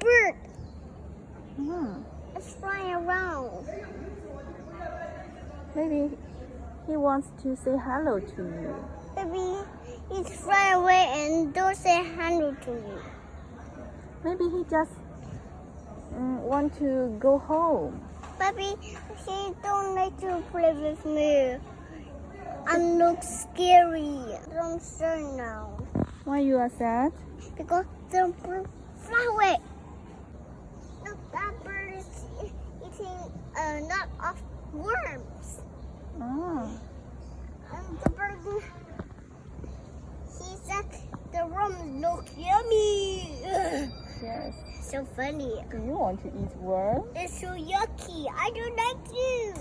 bird. Hmm. It's flying around. Maybe he wants to say hello to you. Maybe he's flying away and don't say hello to you. Maybe he just want to go home. Maybe he don't like to play with me. I look scary. I'm sad now. Why you are sad? Because the bird fly away. Look, that bird is eating a lot of worms. Oh. And the bird, he said the worms look yummy. Yes. So funny. Do you want to eat worm? It's so yucky. I don't like you.